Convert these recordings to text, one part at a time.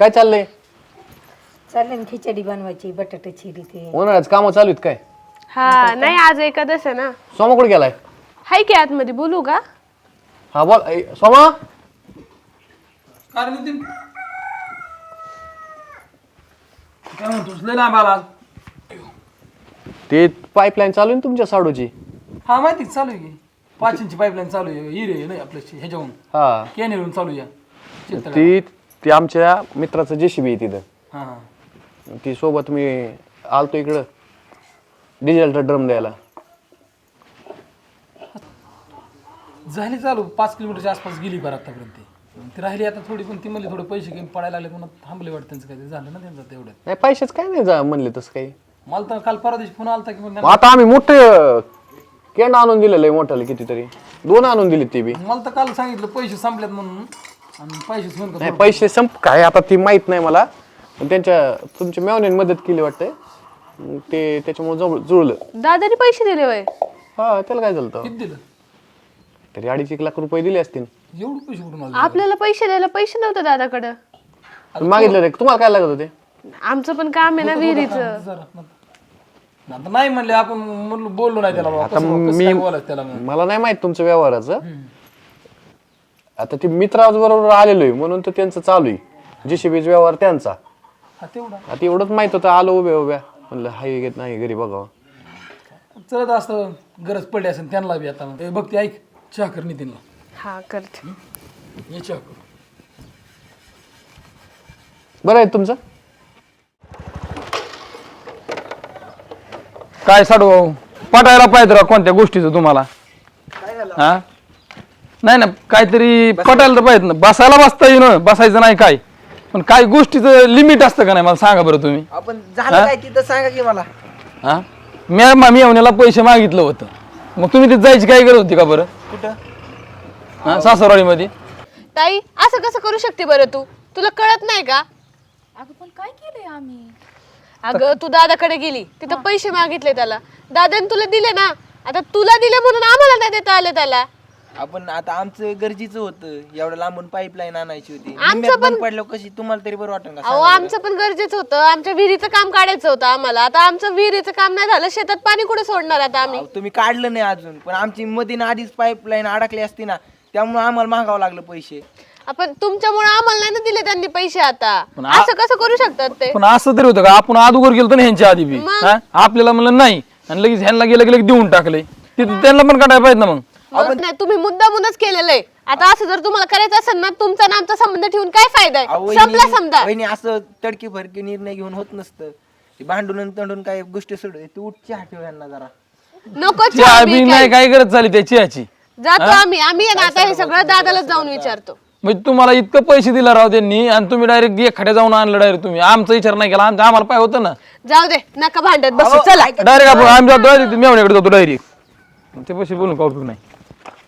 काय चाललंय? चालले ना खिचडी बनवायची बटाट्याची ते उन्हाळ्याच काम चालू आहेत काय? हा नाही आज एकादश आहे ना. सोमा कुठे गेलाय? हाय की आतमध्ये बोलू का? हा बोल सोमा. काय नितीन काय म्हणतोस लय लांब आला. ते पाईपलाईन चालू आहे ना तुमच्या साडूची? हा माहिती चालू आहे की 5 इंची पाईपलाईन चालू आहे हिरे नाही आपल्या ह्याच्यावरून हा कॅनेलवरून चालू आहे ती आमच्या मित्राचं जेसीबी आहे तिथं. हा हा ती सोबत मी आलतो इकडं डिझेलचा ड्रम द्यायला. झाली चालू 5 किलोमीटरच्या आसपास गेली बरं आतापर्यंत ती राहिली आता थोडी पण ती म्हणली थोडे पैसे घेऊन पडायला लागले म्हणून थांबले वाटतं त्यांचं काय झालं ना त्यांचं तेवढं. नाही पैशाच काय नाही जा म्हणले तसं काही. मला तर काल परवा दिवशी फोन आलता की मग आता आम्ही मोठे केंड आणून दिलेलं आहे मोठ्याला कितीतरी 2 आणून दिली ती बी. मला तर काल सांगितलं पैसे संपलेत म्हणून आणि पैसे घेऊन नाही पैसे काय आता ती माहित नाही मला पण तुमच्या मेवण्याने मदत केली वाटतंय ते त्याच्यामुळे जुळलं. दादानी पैसे दिले वय? हा त्याला काय झालं किती दिलं तरी 2.5 लाख रुपये दिले असतील. एवढं पैसे कुठून आले आपल्याला पैसे द्यायला पैसे नव्हते दादाकडं. तुम्ही मागितलं रे तुम्हाला काय लागत होते? आमचं पण काम आहे ना विहिरीचं. आता नाही म्हणले आपण म्हणलो बोललो नाही त्याला बाबा. कसं काय बोलायचं त्याला मग? मला नाही माहित तुमचं व्यवहाराचं. आता ते मित्राबरोबर आलेलो आहे म्हणून तर त्यांचं चालू आहे जेसीबीचा व्यवहार त्यांचा. हा तेवढा आता एवढंच माहित होतं आलो उभ्या म्हणलं हाय घेत नाही घरी बघावं. चलत असतं गरज पडली असेल त्यांना बी आता ए, बघ ते ऐक चहा कर नितीनला हा करते. ये चहा कर. बरं आहे तुमचं? काय साडू भाऊ पटायला पाहिजे राव कोणत्या गोष्टीचं तुम्हाला. हा नाही ना काहीतरी पटायला तर पाहिजे ना. बसायला बसता येईन बसायचं नाही काय पण काही गोष्टीचं लिमिट असतं का नाही मला सांगा बरं तुम्ही. आपण झालं काय तिथं सांगा की मला. हा मी येवण्याला पैसे मागितलं होतं मग तुम्ही तिथे जायची काय गरज होती का बरं? कुठं? हा सासरवाडीमध्ये. ताई असं कसं करू शकते बरं तू? तुला कळत नाही का? अगं पण काय केलंय आम्ही? अगं तू दादाकडे गेली तिथं पैसे मागितले त्याला दादाने तुला दिले ना. आता तुला दिले म्हणून आम्हाला नाही देता आले त्याला. आपण आता आमचं गरजेचं होतं एवढं लांबून पाईपलाईन आणायची होती. आमचं निम्म्यात पण- बंद पडलं कशी तुम्हाला तरी बरं वाटेल का? अहो आमचं पण गरजेचं होतं. आमच्या विहिरीचं काम काढायचं होतं आम्हाला. आता आमचं विहिरीचं काम नाही झालं शेतात पाणी कुठे सोडणार आता आम्ही? अहो, तुम्ही काढलं नाही अजून पण आमची मधीन आधीच पाईपलाईन अडकली असती ना त्यामुळे आम्हाला मागावं लागलं पैसे. आपण तुमच्यामुळे आम्हाला नाही ना दिले त्यांनी पैसे. आता पण असं कसं करू शकतात ते? पण असं तरी होतं का आपण अगोदर गेलो ना ह्यांच्या आधी बी. मग? हा? आपल्याला म्हणलं नाही आणि लगेच ह्यांना गेलं की लगेच देऊन टाकले तिथं त्यांना पण काढायला पाहिजे ना मग. नाही तुम्ही मुद्दामूनच केलेलं आहे. आता असं जर तुम्हाला करायचं असेल ना तुमचा ना आमचा संबंध ठेवून काय फायदा अहो, आहे? संपला समजा. वहिनी असं तडकी फडकी निर्णय घेऊन होत नसतं. ते भांडून तंडून काय गोष्टी सोड तू उठ चहा ठेव यांना जरा. नको चहा चहा बी बी नाही काय. काय गरज झाली त्या चहाची. जातो आम्ही आहे ना आता हे सगळं दादालाच जाऊन विचारतो. म्हणजे तुम्हाला इतकं पैसे दिला राव त्यांनी आणि तुम्ही डायरेक्ट एखाद्या जाऊन आणलं डायरेक्ट तुम्ही आमचा विचार नाही केला आम्हाला पाय होतं ना. जाऊ दे नका भांडत बसू चला. डायरेक्ट आपण आम्ही जातो डायरेक्ट मेवण्याकडे जातो डायरेक्ट ते पैसे बोलून काय उपयोग नाही.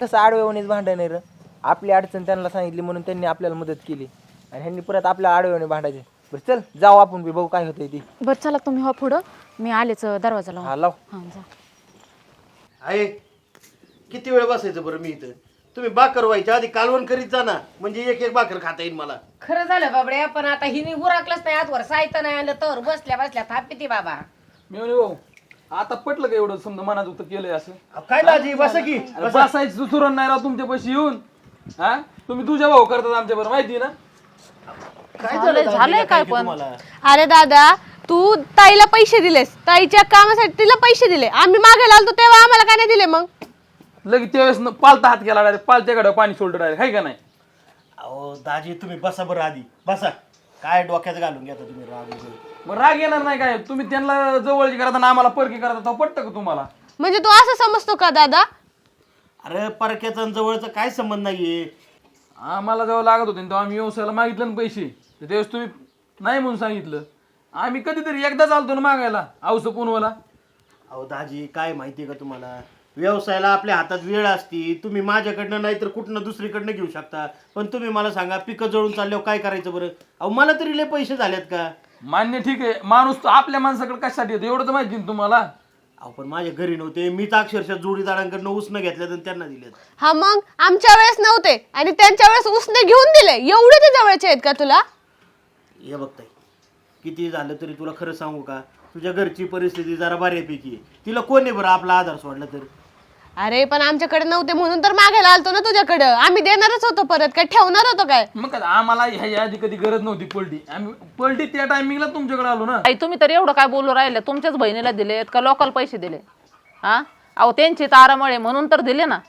तसं आडव्यावणीच भांडण आहे र. आपली अडचण त्यांना सांगितली म्हणून त्यांनी आपल्याला मदत केली आणि ह्यांनी परत आपल्या आडव्यावणी भांडायचे. बरं चल जाऊ आपण बी बघू काय होतंय ती. बरं चला तुम्ही हो पुढं मी आलेच दरवाजा लावून. हा लाव. हा जा. आहे किती वेळ बसायचं बरं मी इथं? तुम्ही भाकर व्हायच्या आधी कालवण करीत जा ना म्हणजे एक भाकर खाता येईल मला. खरं झालं बाबड्या पण आता हिने उराकलंच नाही आजवर साहित्य नाही आलं तर बसल्या बसल्या थापिती बाबा. मेवणे भाऊ आता पटलं का एवढं समजा मनात होतं केलंय असं? काय दाजी बसा की अरे बसायचं सुचुरण नाही राव तुमच्या पैसे येऊन. हा तुम्ही तुझ्या भाऊ करतात आमच्या बरोबर माहिती ना. काय झालं झालंय काय पण? तुम्हाला? अरे दादा तू ताईला पैसे दिलेस ताईच्या कामासाठी तिला पैसे दिले. आम्ही मागायला आलतो तेव्हा आम्हाला काय नाही दिले मग? लगेच त्यावेळेस पालता हात केला डायरेक्ट पालत्या गाड्या पाणी सोडलं डायरेक्ट हाय का नाही. अहो दाजी तुम्ही बसा बरं आधी बसा. काय डोक्यात घालून घेता तुम्ही राग वगैरे? मग राग येणार नाही काय तुम्ही त्यांना जवळची करता आम्हाला परकी करता पटतं का तुम्हाला? म्हणजे तू असं समजतो का दादा? अरे परक्याचा आणि जवळचा काय संबंध नाहीये. आम्हाला जेव्हा लागत होते तेव्हा आम्ही व्यवसायाला मागितलं ना पैसे तर त्यावेळेस तुम्ही नाही म्हणून सांगितलं. आम्ही कधीतरी एकदा चालतो ना मागायला औस पुनवाला. अहो दाजी काय माहितीये का तुम्हाला व्यवसायाला आपल्या हातात वेळ असती. तुम्ही माझ्याकडनं नाही तर कुठनं दुसरीकडनं घेऊ शकता पण तुम्ही मला सांगा पिकं जळून चालल्यावर काय करायचं बरं? अहो मला तरी लय पैसे झालेत का? मान्य ठीक आहे माणूस तो आपल्या माणसाकडे कशासाठी येतो एवढं तर माहिती ना तुम्हाला. अहो पण माझ्या घरी नव्हते मीच अक्षरशः जोडीदारांकडनं उसनं घेतल्यात आणि त्यांना दिलेत. हा मग आमच्या वेळेस नव्हते आणि त्यांच्या वेळेस उसने घेऊन दिले. एवढे ते जवळचे आहेत का तुला? हे बघ ताई, किती झालं तरी तुला खरं सांगू का, तुझ्या घरची परिस्थिती जरा बऱ्यापैकी आहे. तिला कोण आहे बरं आपला आधार सोडला तर? अरे पण आमच्याकडे नव्हते म्हणून तर मागायला आलतो ना तुझ्याकडं. आम्ही देणारच होतो परत, काय ठेवणार होतो काय? मग काय आम्हाला ह्या आधी कधी गरज नव्हती पलटी, आम्ही पलटी त्या टायमिंगला तुमच्याकडे आलो ना. आई तुम्ही तर एवढं काय बोलू राहिले? तुमच्याच बहिणीला दिलेत का लोकल पैसे दिले? हा अहो त्यांची तारामळे म्हणून तर दिले ना.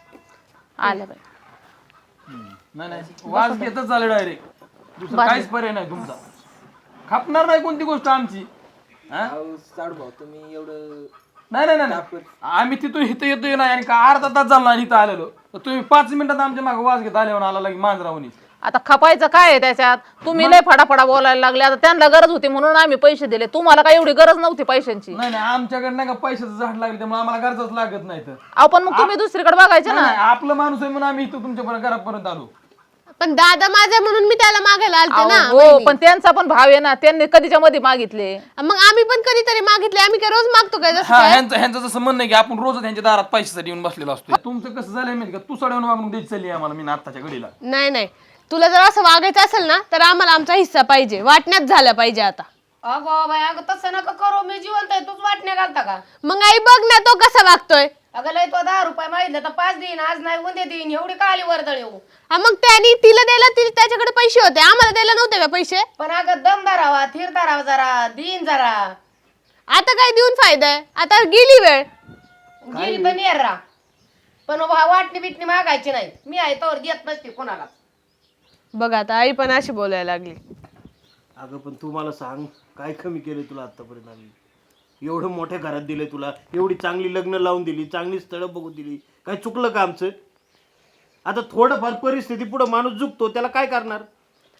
आले बाई. नाही नाही वाज घेतच झालं डायरेक्ट, दुसरं काहीच पर्याय नाही तुमचा. खापणार नाही कोणती गोष्ट आमची. हा? साडू भाऊ तुम्ही एवढं नाही नाही नाही आम्ही तिथून इथं येतोय ना, आणि का अर्धा तास झाला आणि इथं आलेलो, तर तुम्ही 5 मिनिटात आमच्या मागे वाज घेत आले आला लगे मांजरावणी. आता खपायचं काय आहे त्याच्यात? तुम्ही लय फडाफडा बोलायला लागले. आता त्यांना गरज होती म्हणून आम्ही पैसे दिले, तुम्हाला काय एवढी गरज नव्हती पैशांची. नाही नाही आमच्याकडे नाही का पैशाचं झाड लागले, त्यामुळे आम्हाला गरजच लागत नाही. तर अहो पण मग तुम्ही दुसरीकडे बघायचे ना. आपलं माणूस आहे म्हणून आम्ही इथं तुमच्या घरापर्यंत आलो. पण दादा माझा म्हणून मी त्याला मागायला आलते ना. अहो, हो पण त्यांचा पण भाव आहे ना, त्यांनी कधीच्या मध्ये मागितले. मग आम्ही पण कधीतरी मागितले, आम्ही काय रोज मागतो काय? जसं हा काय? ह्यांचं जसं म्हणणं आहे की आपण रोजच ह्यांच्या दारात पैशासाठी येऊन बसलेलो असतो. तुमचं कसं झालंय माहिती का, तू सडवून वागणूक द्यायची चालली आम्हाला मी आत्ताच्या घडीला. नाही नाही, तुला जर असं वागायचं असेल ना तर आम्हाला आमचा हिस्सा पाहिजे, वाटण्यात झाला पाहिजे आता. अगो बाय, अगं तसं नका करू. मी जिवंत आहे, तूच वाटण्या घालता का? मग आई बघ ना तो कसा वागतोय. अगं लय तो 10 रुपये मागितले तर 5 देईन, आज नाही उद्या देईन. एवढी काली वर्दळ येऊ. हा मग त्याने तिला द्यायला त्याच्याकडे पैसे होते, आम्हाला द्यायला नव्हते का पैसे? पण अगं दम धरावा, थीर धरावा, जरा देईन जरा. आता काय देऊन फायदा आहे? आता गेली वेळ. गेली तर नेर राहा, पण वाटणी बिटणी मागायची नाही. मी आहे तोवर देत नसते कोणाला. बघ आता आई पण अशी बोलायला लागली. अगं पण तू मला सांग, काय कमी केलं तुला आतापर्यंत आम्ही? एवढं मोठ्या घरात दिलंय तुला, एवढी चांगली लग्न लावून दिली, चांगली स्थळं बघून दिली, काय चुकलं का आमचं? आता थोडंफार परिस्थिती पुढं माणूस झुकतो, त्याला काय करणार?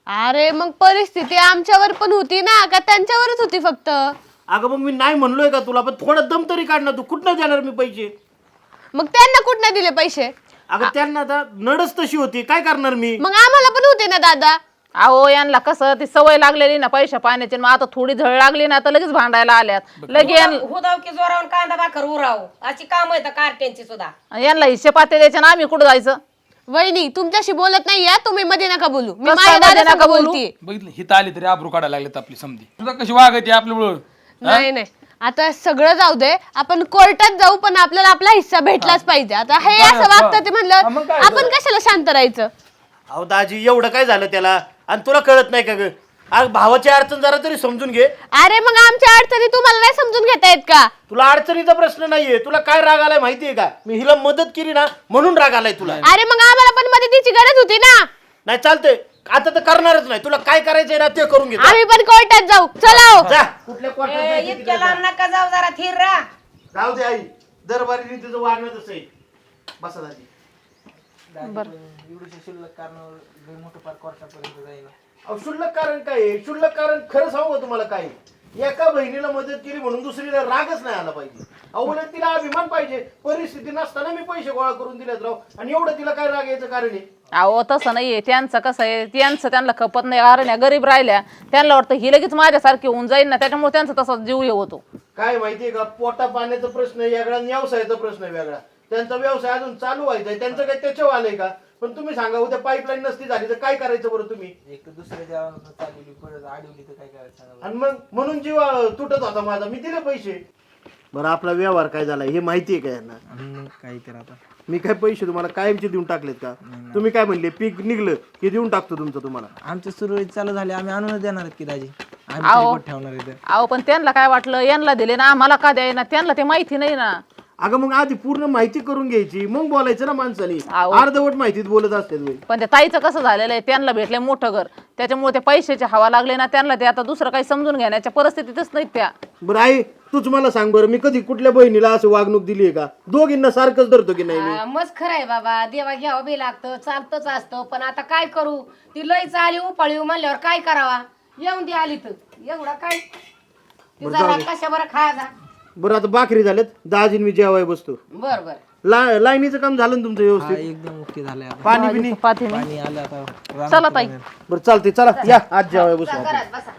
अरे मग परिस्थिती आमच्यावर पण होती ना, का त्यांच्यावरच होती फक्त? अगं मग मी नाही म्हणलोय का तुला, पण थोडं दम तरी काढ ना. तू कुठनं देणार मी पैसे? मग त्यांना कुठनं दिले पैसे? अगं त्यांना आता नडच तशी होती, काय करणार मी? मग आम्हाला पण होते ना दादा. अहो यांना कसं ती सवय लागलेली ना पैशा पाण्याची, मग आता थोडी झळ लागली ना तर लगेच भांडायला आल्यात. लगे हुदाव की जोरावून कांदा भाकर उराव, अशी काम आहे कार्ट्यांची सुद्धा. यांना हिस्से पाते द्यायचे ना, आम्ही कुठं जायचं? वहिनी तुमच्याशी बोलत नाही या, तुम्ही मध्ये नका बोलू. मी कसं माझ्या मध्ये दादासंग नका बोलू? बोलतीये. बघितलं हिथं आली तरी आबरू काढायला लागलेत आपली समधी. तुझा कशी वागते आपल्यामुळं? नाही नाही, आता सगळं जाऊ दे, आपण कोर्टात जाऊ, पण आपल्याला आपला हिस्सा भेटलाच पाहिजे. आता हे असं वागतं ते म्हणलं, आपण कशाला शांत राहायचं? अहो दाजी, एवढं काय झालं त्याला, आणि तुला कळत नाही का ग? भावाची अडचण जरा तरी समजून घे. अरे मग आमच्या अडचणी तुम्हाला नाही समजून घेता येत का? तुला अडचणीचा प्रश्न नाहीये, तुला काय राग आलाय माहितीये का? मी हिला मदत केली ना म्हणून राग आलाय तुला. अरे मग आम्हाला पण मदतीची गरज होती ना. नाही चालतंय, आता तर करणारच नाही. तुला काय करायचंय ना ते करून घे. आम्ही पण कोर्टात जाऊ, चला हो. जा, कुठल्या कोर्टात जायचं तिकडे इतक्या जा. लांब नका जाऊ, जरा थीर राहा. राहू दे आई, दरबारी तुझं वागणं तसं आहे. बसा दाजी. एवढं शिल्लक कारणावर लय मोठं पार कोर्टापर्यंत जाईल. अहो क्षुल्लक कारण काय आहे? क्षुल्लक कारण खरं सांगू का तुम्हाला काय? एका बहिणीला मदत केली म्हणून दुसरीला रागच नाही आला पाहिजे. अहो उलट तिला अभिमान पाहिजे. परिस्थिती नसताना मी पैसे गोळा करून दिलेत राव, आणि एवढं तिला काय राग यायचं कारण आहे? अहो तसं नाहीये, त्यांचं कसं आहे, त्यांना खपत नाही. कारण या गरीब राहिल्या, त्यांना वाटतं ही लगेच माझ्यासारखी होऊन जाईल ना, त्याच्यामुळे त्यांचा तसा जीव हे होतो. काय माहितीये का, पोटा पाण्याचा प्रश्न वेगळा, व्यवसायाचा प्रश्न वेगळा. त्यांचा व्यवसाय अजून चालू व्हायचा, त्यांचं काय त्याच्यावर आलंय का? पण तुम्ही सांगा, उद्या पाईपलाईन नसती झाली तर काय करायचं बरं तुम्ही? एक तर दुसऱ्याच्या चालवली परत अडवली तर काय करायचं सांगा. आणि मग म्हणून जीव तुटत होता माझा, मी दिले पैसे. बरं आपला व्यवहार काय झाला हे माहितीये का यांना? मग काय तर आता मी काय पैसे तुम्हाला कायमचे देऊन टाकलेत का? तुम्ही काय म्हणले पीक निघलं की देऊन टाकतो तुमचं तुम्हाला? आमचे सुरळीत चालू झाले, आम्ही आणून देणार आहेत की दाजी, अहो. आम्ही रिपोर्ट ठेवणार आहे तर. अहो पण त्यांना काय वाटलं, यांना दिले ना आम्हाला का द्याय ना, त्यांना ते माहिती नाही ना. अगं मग आधी पूर्ण माहिती करून घ्यायची, मग बोलायचं ना माणसाने. अहो. अर्धवट माहितीत बोलत असते तुम्ही. पण त्या ताईचं कसं झालेलं आहे, त्यांना भेटले मोठं घर, त्याच्यामुळे ते पैशाची हवा लागले ना त्यांना, ते आता दुसरं काही समजून घेण्याच्या परिस्थितीतच नाहीत त्या. बरं आई, तूच मला सांग बरं, मी कधी कुठल्या बहिणीला असं वागणूक दिली आहे का? दोघींना सारखंच धरतो की नाही मी? मस्त खरं आहे बाबा, देवा घ्यावं बी लागतं, चालतच असतं. पण आता काय करू, ती लईच आली उपाळी म्हणल्यावर काय करावा? येऊन दे आली तर एवढा काय, ती जरा कशा बरं खायचा. बरं आता भाकरी झाल्यात, दाजीन मी जेवाय बसतो. बर बर, लाईनीचं काम झालं ना तुमचं हा, व्यवस्थित? एकदम ओके झालंय आता. पाणी बिनी? पाठी पाणी आलं आता. चला ताई. बरं चालते, चला या आज जेवाय बसतो आपण. घरात बसा.